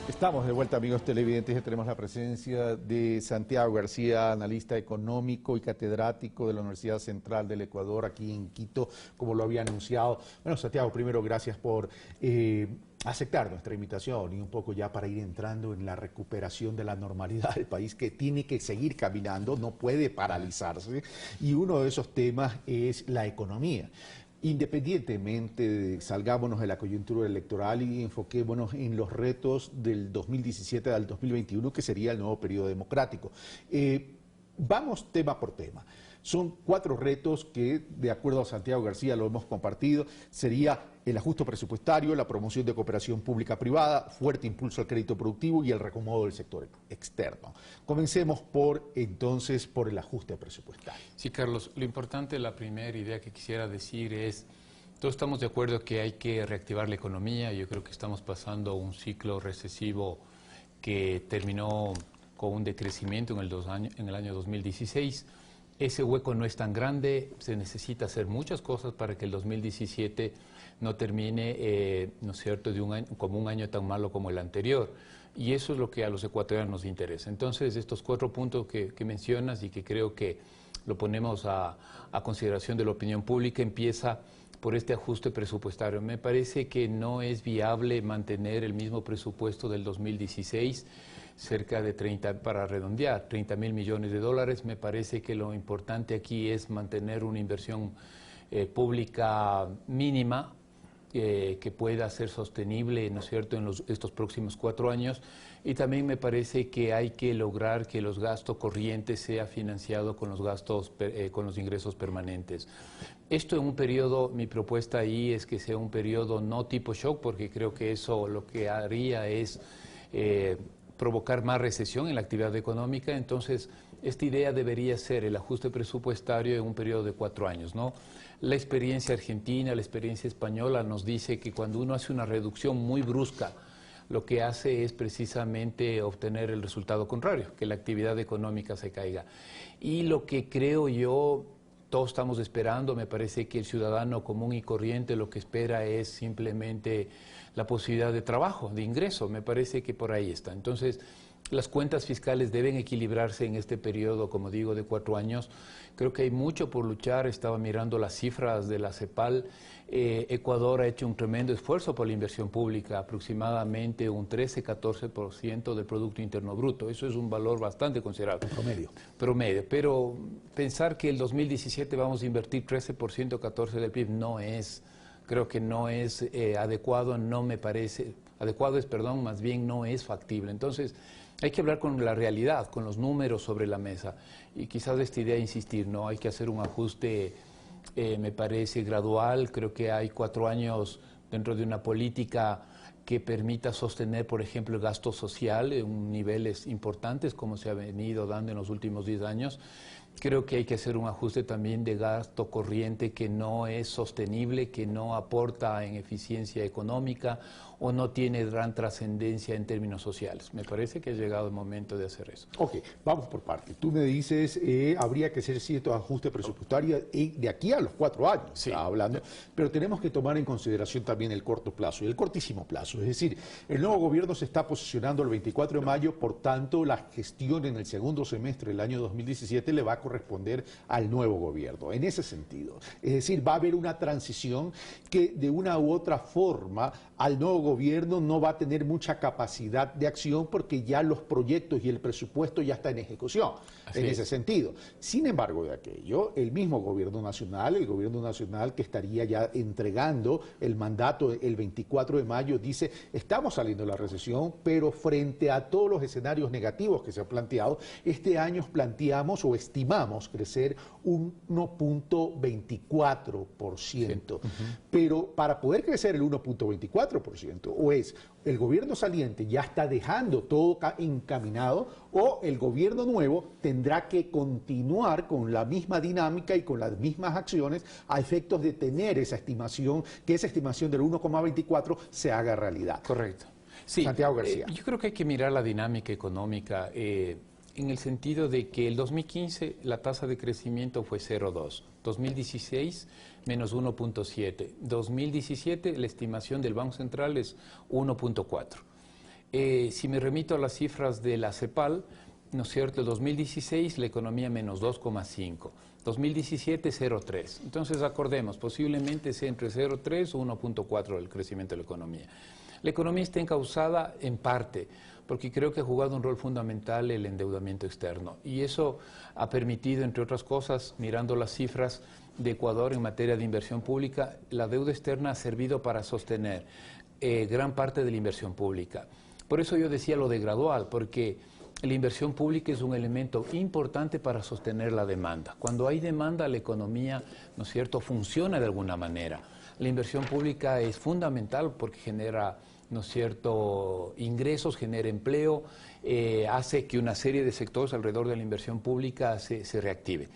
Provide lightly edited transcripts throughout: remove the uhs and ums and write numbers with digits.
Estamos de vuelta, amigos televidentes, y tenemos la presencia de Santiago García, analista económico y catedrático de la Universidad Central del Ecuador, aquí en Quito, como lo había anunciado. Bueno, Santiago, primero, gracias por aceptar nuestra invitación y un poco ya para ir entrando en la recuperación de la normalidad del país, que tiene que seguir caminando, no puede paralizarse, y uno de esos temas es la economía. Independientemente de salgámonos de la coyuntura electoral y enfoquémonos en los retos del 2017 al 2021, que sería el nuevo periodo democrático. Vamos tema por tema. Son 4 retos que, de acuerdo a Santiago García, lo hemos compartido. Sería el ajuste presupuestario, la promoción de cooperación pública-privada, fuerte impulso al crédito productivo y el reacomodo del sector externo. Comencemos entonces por el ajuste presupuestario. Sí, Carlos, lo importante, la primera idea que quisiera decir es, todos estamos de acuerdo que hay que reactivar la economía. Yo creo que estamos pasando un ciclo recesivo que terminó con un decrecimiento en el año 2016. Ese hueco no es tan grande, se necesita hacer muchas cosas para que el 2017 no termine, ¿no es cierto?, como un año tan malo como el anterior. Y eso es lo que a los ecuatorianos nos interesa. Entonces, estos 4 puntos que mencionas y que creo que lo ponemos a consideración de la opinión pública, empieza por este ajuste presupuestario. Me parece que no es viable mantener el mismo presupuesto del 2016, cerca de 30, para redondear, 30.000 millones de dólares. Me parece que lo importante aquí es mantener una inversión pública mínima que pueda ser sostenible, ¿no es cierto?, en estos próximos 4 años. Y también me parece que hay que lograr que los gastos corrientes sea financiado con con los ingresos permanentes. Esto en un periodo, mi propuesta ahí es que sea un periodo no tipo shock, porque creo que eso lo que haría es provocar más recesión en la actividad económica. Entonces, esta idea debería ser el ajuste presupuestario en un periodo de 4 años, ¿no? La experiencia argentina, la experiencia española nos dice que cuando uno hace una reducción muy brusca, lo que hace es precisamente obtener el resultado contrario, que la actividad económica se caiga. Y lo que creo yo, todos estamos esperando, me parece que el ciudadano común y corriente lo que espera es simplemente la posibilidad de trabajo, de ingreso. Me parece que por ahí está. Entonces, las cuentas fiscales deben equilibrarse en este periodo, como digo, de 4 años. Creo que hay mucho por luchar. Estaba mirando las cifras de la CEPAL. Ecuador ha hecho un tremendo esfuerzo por la inversión pública, aproximadamente un 13-14% del Producto Interno Bruto. Eso es un valor bastante considerable. Promedio. Pero pensar que el 2017 vamos a invertir 13%, 14% del PIB creo que no es adecuado, no me parece, adecuado es, perdón, más bien no es factible. Entonces, hay que hablar con la realidad, con los números sobre la mesa. Y quizás esta idea insistir, ¿no? Hay que hacer un ajuste, me parece, gradual. Creo que hay 4 años dentro de una política que permita sostener, por ejemplo, el gasto social en niveles importantes, como se ha venido dando en los últimos 10 años. Creo que hay que hacer un ajuste también de gasto corriente que no es sostenible, que no aporta en eficiencia económica o no tiene gran trascendencia en términos sociales. Me parece que ha llegado el momento de hacer eso. Ok, vamos por partes. Tú me dices, habría que hacer cierto ajuste presupuestario de aquí a los 4 años, sí, hablando, pero tenemos que tomar en consideración también el corto plazo y el cortísimo plazo. Es decir, el nuevo gobierno se está posicionando el 24 de mayo, por tanto, la gestión en el segundo semestre del año 2017 le va a corresponder al nuevo gobierno, en ese sentido. Es decir, va a haber una transición que de una u otra forma al nuevo gobierno no va a tener mucha capacidad de acción porque ya los proyectos y el presupuesto ya están en ejecución, en ese sentido. Sin embargo, de aquello, el mismo gobierno nacional, el gobierno nacional que estaría ya entregando el mandato el 24 de mayo, dice, estamos saliendo de la recesión, pero frente a todos los escenarios negativos que se han planteado, este año planteamos o estimamos crecer un 1.24%. Pero para poder crecer el 1.24%, o es el gobierno saliente ya está dejando todo encaminado, o el gobierno nuevo tendrá que continuar con la misma dinámica y con las mismas acciones a efectos de tener esa estimación, que esa estimación del 1,24 se haga realidad. Correcto. Sí, Santiago García. Yo creo que hay que mirar la dinámica económica en el sentido de que el 2015 la tasa de crecimiento fue 0,2, 2016 menos 1,7, 2017 la estimación del Banco Central es 1,4. Si me remito a las cifras de la CEPAL, ¿no es cierto? En 2016 la economía menos 2,5, 2017 0,3. Entonces acordemos, posiblemente sea entre 0,3 o 1,4 el crecimiento de la economía. La economía está encauzada en parte, porque creo que ha jugado un rol fundamental el endeudamiento externo. Y eso ha permitido, entre otras cosas, mirando las cifras de Ecuador en materia de inversión pública, la deuda externa ha servido para sostener gran parte de la inversión pública. Por eso yo decía lo de gradual, porque la inversión pública es un elemento importante para sostener la demanda. Cuando hay demanda, la economía, ¿no es cierto?, funciona de alguna manera. La inversión pública es fundamental porque genera, ¿no es cierto?, ingresos, genera empleo, hace que una serie de sectores alrededor de la inversión pública se reactive.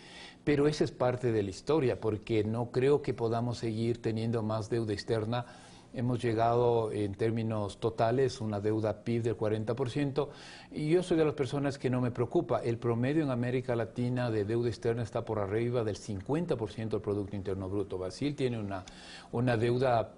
Pero esa es parte de la historia, porque no creo que podamos seguir teniendo más deuda externa. Hemos llegado en términos totales a una deuda PIB del 40%, y yo soy de las personas que no me preocupa. El promedio en América Latina de deuda externa está por arriba del 50% del Producto Interno Bruto. Brasil tiene una deuda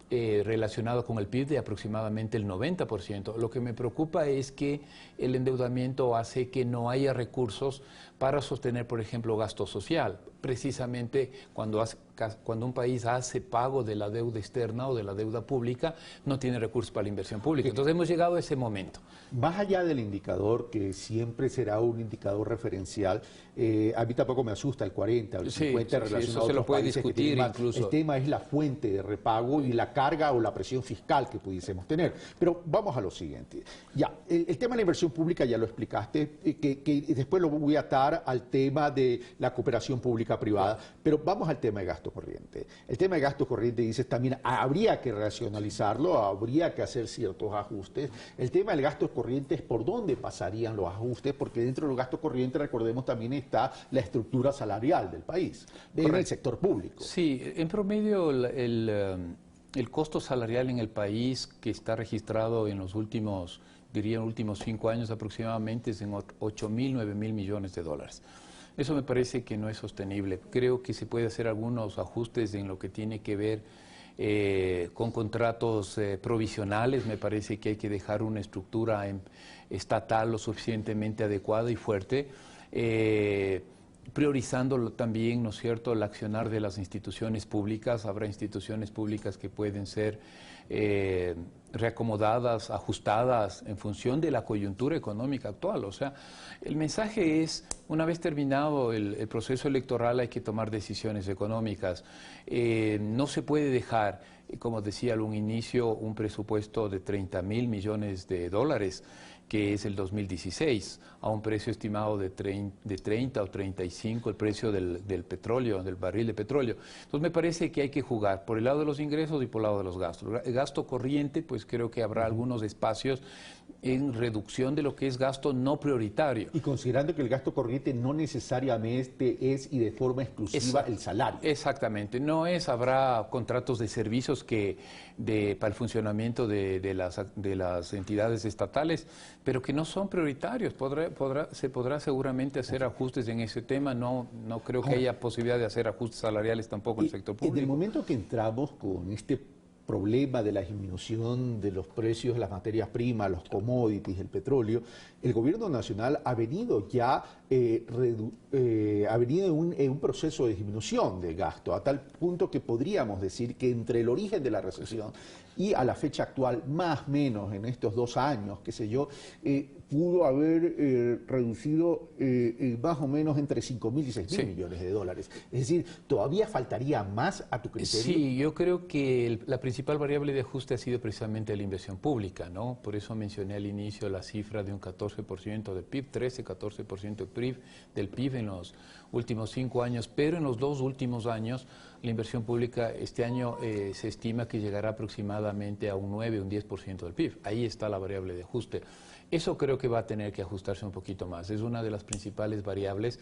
relacionado con el PIB de aproximadamente el 90%. Lo que me preocupa es que el endeudamiento hace que no haya recursos para sostener, por ejemplo, gasto social. Precisamente cuando un país hace pago de la deuda externa o de la deuda pública, no tiene recursos para la inversión pública. Entonces hemos llegado a ese momento. Más allá del indicador, que siempre será un indicador referencial, a mí tampoco me asusta el 40 o el 50 relacionado eso a se lo otros puede países discutir que incluso. El tema es la fuente de repago y la carga o la presión fiscal que pudiésemos tener. Pero vamos a lo siguiente. Ya, el tema de la inversión pública ya lo explicaste, que después lo voy a atar al tema de la cooperación pública-privada, pero vamos al tema de gasto corriente. El tema de gasto corriente, dices, también habría que racionalizarlo, habría que hacer ciertos ajustes. El tema del gasto corriente es por dónde pasarían los ajustes, porque dentro del gasto corriente, recordemos, también está la estructura salarial del país, en el sector público. Sí, en promedio el costo salarial en el país, que está registrado en los últimos 5 años aproximadamente, es en 8.000, 9.000 millones de dólares. Eso me parece que no es sostenible. Creo que se puede hacer algunos ajustes en lo que tiene que ver con contratos provisionales. Me parece que hay que dejar una estructura estatal lo suficientemente adecuada y fuerte, priorizando también, ¿no es cierto?, el accionar de las instituciones públicas. Habrá instituciones públicas que pueden ser reacomodadas, ajustadas en función de la coyuntura económica actual. O sea, el mensaje es, una vez terminado el proceso electoral, hay que tomar decisiones económicas. No se puede dejar, como decía al un inicio, un presupuesto de 30.000 millones de dólares, que es el 2016, a un precio estimado de 30 o 35 el precio del petróleo, del barril de petróleo. Entonces me parece que hay que jugar por el lado de los ingresos y por el lado de los gastos. El gasto corriente, pues creo que habrá algunos espacios en reducción de lo que es gasto no prioritario. Y considerando que el gasto corriente no necesariamente es y de forma exclusiva el salario. Exactamente, no es, habrá contratos de servicios para el funcionamiento de las entidades estatales, pero que no son prioritarios. Se podrá seguramente hacer ajustes en ese tema. No creo que haya posibilidad de hacer ajustes salariales tampoco en el sector público. En el momento que entramos con este problema de la disminución de los precios de las materias primas, los commodities, el petróleo, el gobierno nacional ha venido ya en un proceso de disminución de gasto, a tal punto que podríamos decir que entre el origen de la recesión y a la fecha actual, más o menos en estos 2 años, qué sé yo, pudo haber reducido más o menos entre 5.000 y 6.000 millones de dólares. Es decir, ¿todavía faltaría más a tu criterio? Sí, yo creo que la principal variable de ajuste ha sido precisamente la inversión pública, ¿no? Por eso mencioné al inicio la cifra de un 14% del PIB, 13-14% del PIB en los últimos 5 años, pero en los 2 últimos años la inversión pública este año se estima que llegará aproximadamente a un 9, un 10% del PIB. Ahí está la variable de ajuste. Eso creo que va a tener que ajustarse un poquito más. Es una de las principales variables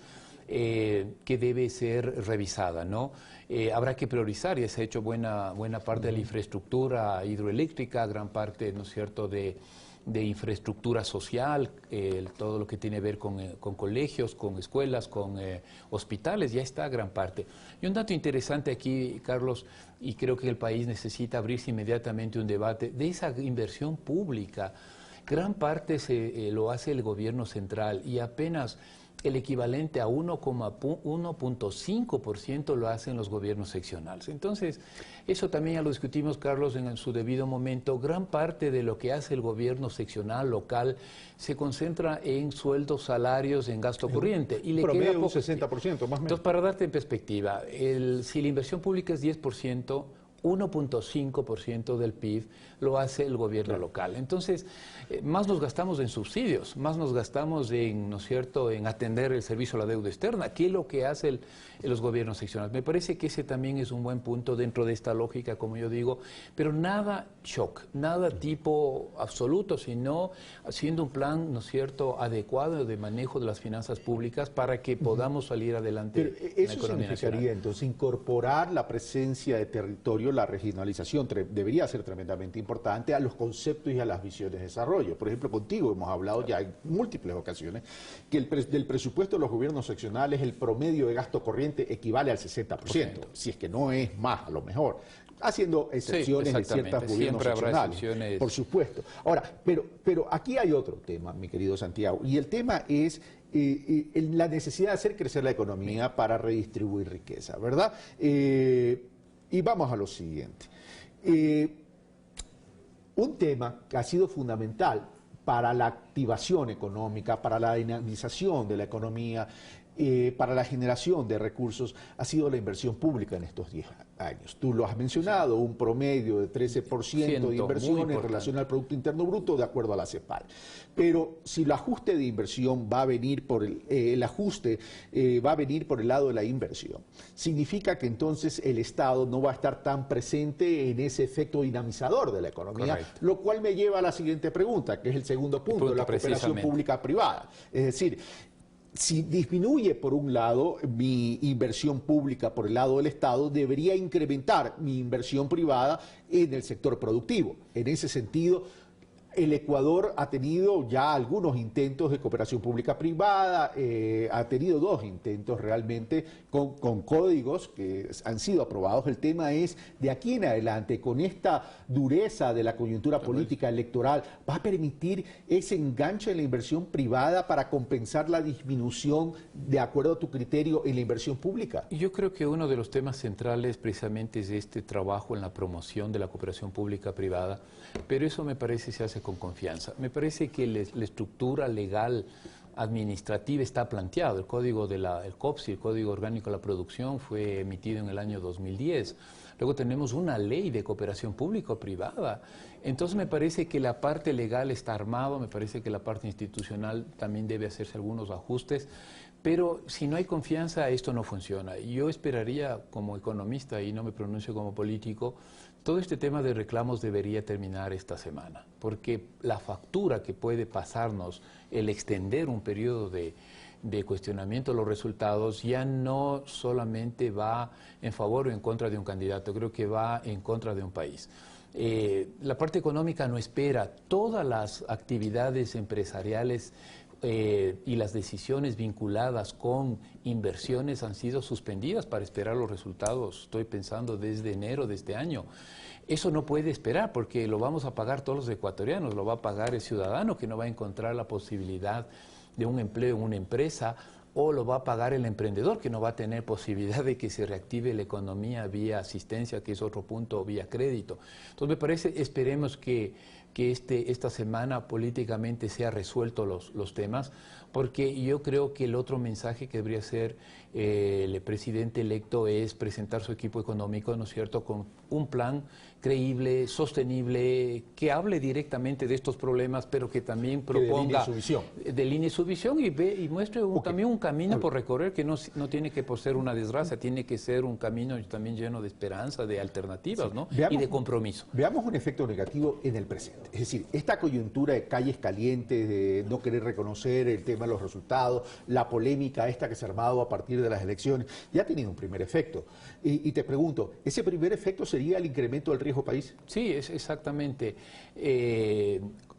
que debe ser revisada, ¿no? Habrá que priorizar, y se ha hecho buena parte de la infraestructura hidroeléctrica, gran parte, ¿no es cierto?, de de infraestructura social, todo lo que tiene que ver con colegios, con escuelas, con hospitales, ya está gran parte. Y un dato interesante aquí, Carlos, y creo que el país necesita abrirse inmediatamente un debate de esa inversión pública. Gran parte lo hace el gobierno central y apenas el equivalente a 1,5% lo hacen los gobiernos seccionales. Entonces, eso también ya lo discutimos, Carlos, en su debido momento. Gran parte de lo que hace el gobierno seccional, local, se concentra en sueldos, salarios, en gasto corriente. Y le queda un poco. 60%, más o menos. Entonces, para darte en perspectiva, si la inversión pública es 10%, 1,5% del PIB lo hace el gobierno local. Entonces, más nos gastamos en subsidios, más nos gastamos en, ¿no es cierto?, en atender el servicio a la deuda externa, que es lo que hace los gobiernos seccionales. Me parece que ese también es un buen punto dentro de esta lógica, como yo digo, pero nada shock, nada tipo absoluto, sino haciendo un plan, ¿no es cierto?, adecuado de manejo de las finanzas públicas para que podamos salir adelante. Pero eso significaría entonces incorporar la presencia de territorio, la regionalización debería ser tremendamente importante a los conceptos y a las visiones de desarrollo. Por ejemplo, contigo hemos hablado ya en múltiples ocasiones que del presupuesto de los gobiernos seccionales el promedio de gasto corriente equivale al 60%, si es que no es más a lo mejor, haciendo excepciones de ciertos gobiernos seccionales, por supuesto. Ahora, pero aquí hay otro tema, mi querido Santiago, y el tema es la necesidad de hacer crecer la economía para redistribuir riqueza, ¿verdad? Y vamos a lo siguiente. Un tema que ha sido fundamental para la activación económica, para la dinamización de la economía, para la generación de recursos, ha sido la inversión pública en estos 10 años. Tú lo has mencionado, un promedio de 13% de inversión en relación al Producto Interno Bruto, de acuerdo a la CEPAL. Pero si el ajuste de inversión va a venir por va a venir por el lado de la inversión, significa que entonces el Estado no va a estar tan presente en ese efecto dinamizador de la economía, lo cual me lleva a la siguiente pregunta, que es el segundo punto, la cooperación pública-privada. Es decir, si disminuye por un lado mi inversión pública por el lado del Estado, debería incrementar mi inversión privada en el sector productivo. En ese sentido, el Ecuador ha tenido ya algunos intentos de cooperación pública-privada, ha tenido 2 intentos realmente con códigos que han sido aprobados. El tema es, de aquí en adelante, con esta dureza de la coyuntura política electoral, ¿va a permitir ese enganche en la inversión privada para compensar la disminución, de acuerdo a tu criterio, en la inversión pública? Yo creo que uno de los temas centrales precisamente es este trabajo en la promoción de la cooperación pública-privada, pero eso me parece se hace con confianza. Me parece que la estructura legal administrativa está planteada. El código el COPSI, el Código Orgánico de la Producción, fue emitido en el año 2010. Luego tenemos una ley de cooperación público-privada. Entonces me parece que la parte legal está armada, me parece que la parte institucional también debe hacerse algunos ajustes, pero si no hay confianza esto no funciona. Yo esperaría como economista, y no me pronuncio como político, todo este tema de reclamos debería terminar esta semana, porque la factura que puede pasarnos el extender un periodo de cuestionamiento de los resultados ya no solamente va en favor o en contra de un candidato, creo que va en contra de un país. La parte económica no espera, todas las actividades empresariales y las decisiones vinculadas con inversiones han sido suspendidas para esperar los resultados, estoy pensando desde enero de este año. Eso no puede esperar porque lo vamos a pagar todos los ecuatorianos, lo va a pagar el ciudadano que no va a encontrar la posibilidad de un empleo en una empresa, o lo va a pagar el emprendedor que no va a tener posibilidad de que se reactive la economía vía asistencia, que es otro punto, vía crédito. Entonces me parece, esperemos que esta semana políticamente se ha resuelto los temas, porque yo creo que el otro mensaje que debería ser el presidente electo es presentar su equipo económico, ¿no es cierto?, con un plan creíble, sostenible, que hable directamente de estos problemas, pero que también proponga delinee su visión y muestre también un camino por recorrer que no tiene que ser una desgracia, tiene que ser un camino también lleno de esperanza, de alternativas, ¿no? Y de compromiso. Veamos un efecto negativo en el presente. Es decir, esta coyuntura de calles calientes, de no querer reconocer el tema de los resultados, la polémica esta que se ha armado a partir de las elecciones, ya ha tenido un primer efecto. Y te pregunto, ¿ese primer efecto sería el incremento del riesgo país? Sí, exactamente.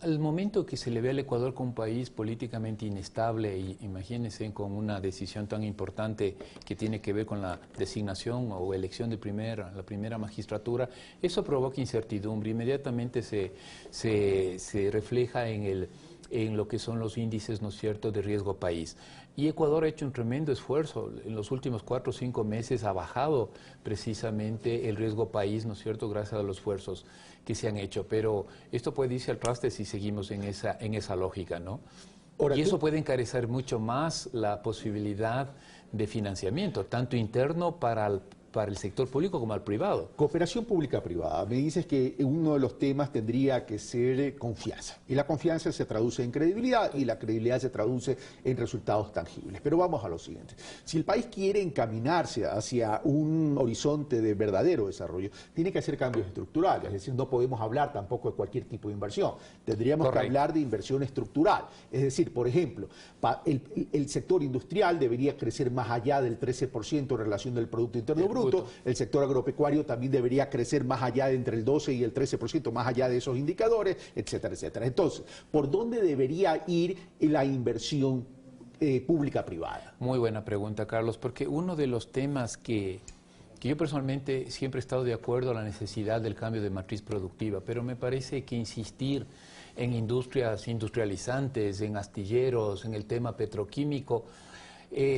al momento que se le ve al Ecuador como un país políticamente inestable, y imagínense con una decisión tan importante que tiene que ver con la designación o elección de la primera magistratura, eso provoca incertidumbre. Inmediatamente se refleja en lo que son los índices, ¿no es cierto?, de riesgo país. Y Ecuador ha hecho un tremendo esfuerzo. En los últimos 4 o 5 meses ha bajado precisamente el riesgo país, ¿no es cierto?, gracias a los esfuerzos que se han hecho. Pero esto puede irse al traste si seguimos en esa lógica, ¿no? Ahora, y eso puede encarecer mucho más la posibilidad de financiamiento, tanto interno para el sector público como al privado. Cooperación pública-privada. Me dices que uno de los temas tendría que ser confianza. Y la confianza se traduce en credibilidad y la credibilidad se traduce en resultados tangibles. Pero vamos a lo siguiente. Si el país quiere encaminarse hacia un horizonte de verdadero desarrollo, tiene que hacer cambios estructurales. Es decir, no podemos hablar tampoco de cualquier tipo de inversión. Tendríamos que hablar de inversión estructural. Es decir, por ejemplo, el sector industrial debería crecer más allá del 13% en relación del Producto Interno Bruto. El sector agropecuario también debería crecer más allá de entre el 12 y el 13%, más allá de esos indicadores, etcétera, etcétera. Entonces, ¿por dónde debería ir la inversión pública-privada? Muy buena pregunta, Carlos, porque uno de los temas que yo personalmente siempre he estado de acuerdo a la necesidad del cambio de matriz productiva, pero me parece que insistir en industrias industrializantes, en astilleros, en el tema petroquímico,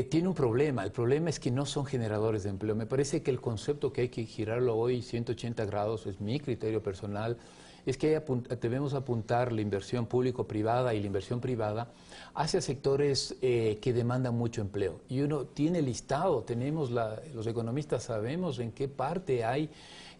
tiene un problema. El problema es que no son generadores de empleo. Me parece que el concepto que hay que girarlo hoy 180 grados, es mi criterio personal, es que debemos apuntar la inversión público-privada y la inversión privada hacia sectores que demandan mucho empleo. Y uno tiene listado, los economistas sabemos en qué parte hay,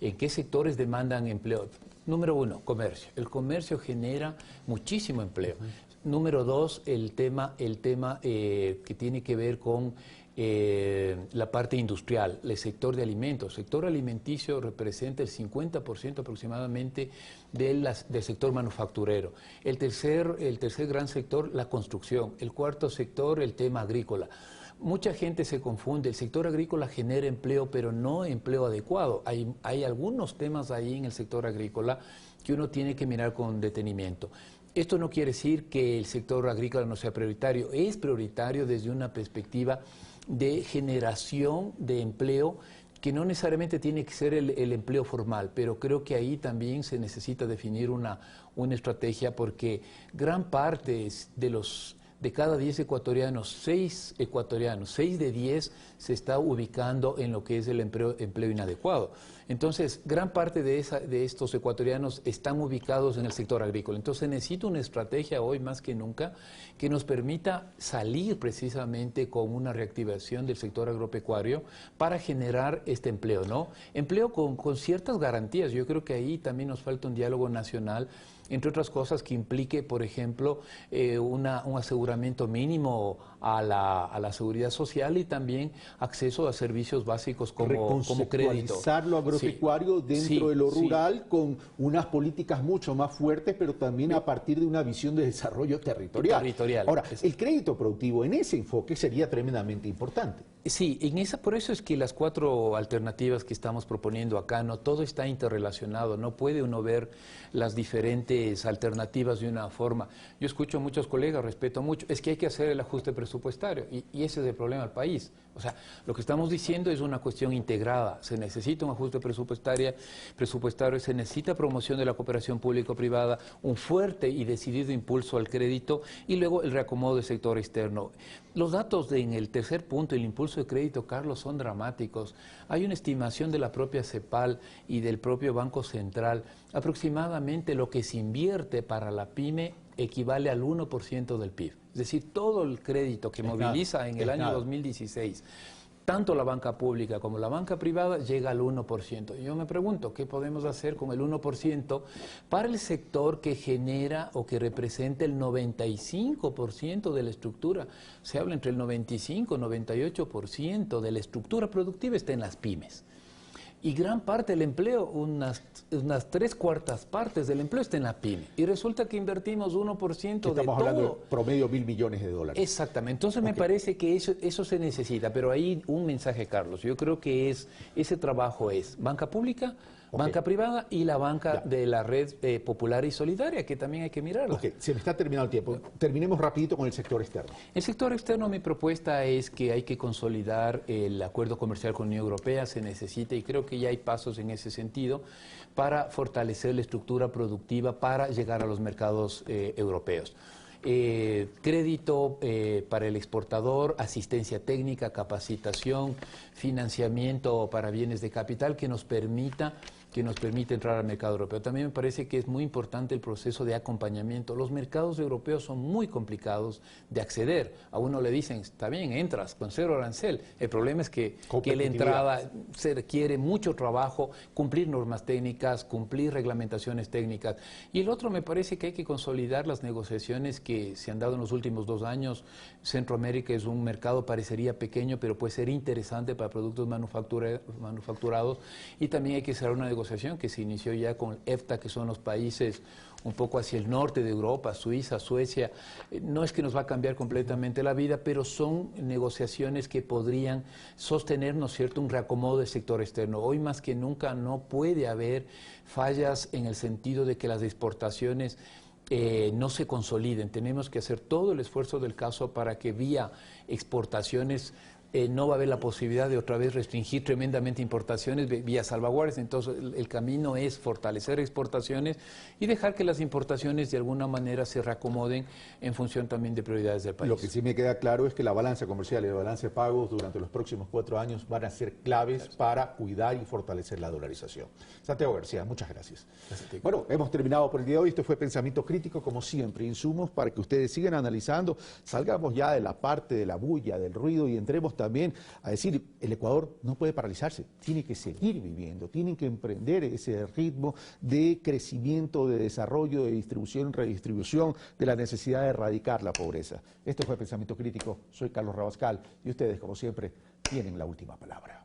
en qué sectores demandan empleo. Número 1, comercio. El comercio genera muchísimo empleo. Número 2, el tema que tiene que ver con la parte industrial, el sector de alimentos. El sector alimenticio representa el 50% aproximadamente del sector manufacturero. El tercer gran sector, la construcción. El cuarto sector, el tema agrícola. Mucha gente se confunde, el sector agrícola genera empleo, pero no empleo adecuado. Hay algunos temas ahí en el sector agrícola que uno tiene que mirar con detenimiento. Esto no quiere decir que el sector agrícola no sea prioritario, es prioritario desde una perspectiva de generación de empleo que no necesariamente tiene que ser el empleo formal, pero creo que ahí también se necesita definir una estrategia porque gran parte de cada 10 ecuatorianos, 6 de 10 se está ubicando en lo que es el empleo inadecuado. Entonces, gran parte de estos ecuatorianos están ubicados en el sector agrícola. Entonces, necesita una estrategia hoy más que nunca que nos permita salir precisamente con una reactivación del sector agropecuario para generar este empleo, ¿no? Empleo con ciertas garantías. Yo creo que ahí también nos falta un diálogo nacional, entre otras cosas que implique, por ejemplo, un aseguramiento mínimo a la seguridad social y también acceso a servicios básicos como crédito. Lo agropecuario dentro de lo rural con unas políticas mucho más fuertes, pero también a partir de una visión de desarrollo territorial. Ahora, el crédito productivo en ese enfoque sería tremendamente importante. Sí, por eso es que las 4 alternativas que estamos proponiendo acá, no todo está interrelacionado, no puede uno ver las diferentes alternativas de una forma. Yo escucho a muchos colegas, respeto mucho, es que hay que hacer el ajuste presupuestario y ese es el problema del país. O sea, lo que estamos diciendo es una cuestión integrada, se necesita un ajuste presupuestario, se necesita promoción de la cooperación público-privada, un fuerte y decidido impulso al crédito y luego el reacomodo del sector externo. Los datos en el tercer punto, el impulso de crédito, Carlos, son dramáticos. Hay una estimación de la propia CEPAL y del propio Banco Central. Aproximadamente lo que se invierte para la PYME equivale al 1% del PIB. Es decir, todo el crédito que moviliza en el año 2016, tanto la banca pública como la banca privada, llega al 1%. Y yo me pregunto, ¿qué podemos hacer con el 1% para el sector que genera o que representa el 95% de la estructura? Se habla entre el 95 y 98% de la estructura productiva está en las pymes. Y gran parte del empleo, unas 3/4 partes del empleo está en la pyme. Y resulta que invertimos 1% de todo. Estamos hablando de promedio $1.000 millones. Exactamente. Entonces me parece que eso se necesita. Pero ahí un mensaje, Carlos. Yo creo que ese trabajo es banca pública, Banca privada y la banca de la red popular y solidaria, que también hay que mirarla. Ok, se me está terminando el tiempo. Terminemos rapidito con el sector externo. El sector externo, mi propuesta es que hay que consolidar el acuerdo comercial con la Unión Europea, se necesita, y creo que ya hay pasos en ese sentido, para fortalecer la estructura productiva para llegar a los mercados europeos. Crédito para el exportador, asistencia técnica, capacitación, financiamiento para bienes de capital que nos permita entrar al mercado europeo. También me parece que es muy importante el proceso de acompañamiento. Los mercados europeos son muy complicados de acceder. A uno le dicen, está bien, entras con cero arancel. El problema es que la entrada se requiere mucho trabajo, cumplir normas técnicas, cumplir reglamentaciones técnicas. Y el otro, me parece que hay que consolidar las negociaciones que se han dado en los últimos 2 años. Centroamérica es un mercado, parecería pequeño, pero puede ser interesante para productos manufacturados. Y también hay que cerrar una negociación que se inició ya con el EFTA, que son los países un poco hacia el norte de Europa, Suiza, Suecia. No es que nos va a cambiar completamente la vida, pero son negociaciones que podrían sostener, ¿no es cierto?, un reacomodo del sector externo. Hoy más que nunca no puede haber fallas en el sentido de que las exportaciones no se consoliden. Tenemos que hacer todo el esfuerzo del caso para que vía exportaciones no va a haber la posibilidad de otra vez restringir tremendamente importaciones vía salvaguardias. Entonces el camino es fortalecer exportaciones y dejar que las importaciones de alguna manera se reacomoden en función también de prioridades del país. Lo que sí me queda claro es que la balanza comercial y la balanza de pagos durante los próximos 4 años van a ser claves para cuidar y fortalecer la dolarización. Santiago García, muchas gracias. Bueno, hemos terminado por el día de hoy. Esto fue Pensamiento Crítico, como siempre, insumos para que ustedes sigan analizando, salgamos ya de la parte de la bulla, del ruido, y entremos también a decir, el Ecuador no puede paralizarse, tiene que seguir viviendo, tienen que emprender ese ritmo de crecimiento, de desarrollo, de distribución, redistribución, de la necesidad de erradicar la pobreza. Esto fue Pensamiento Crítico, soy Carlos Rabascal y ustedes, como siempre, tienen la última palabra.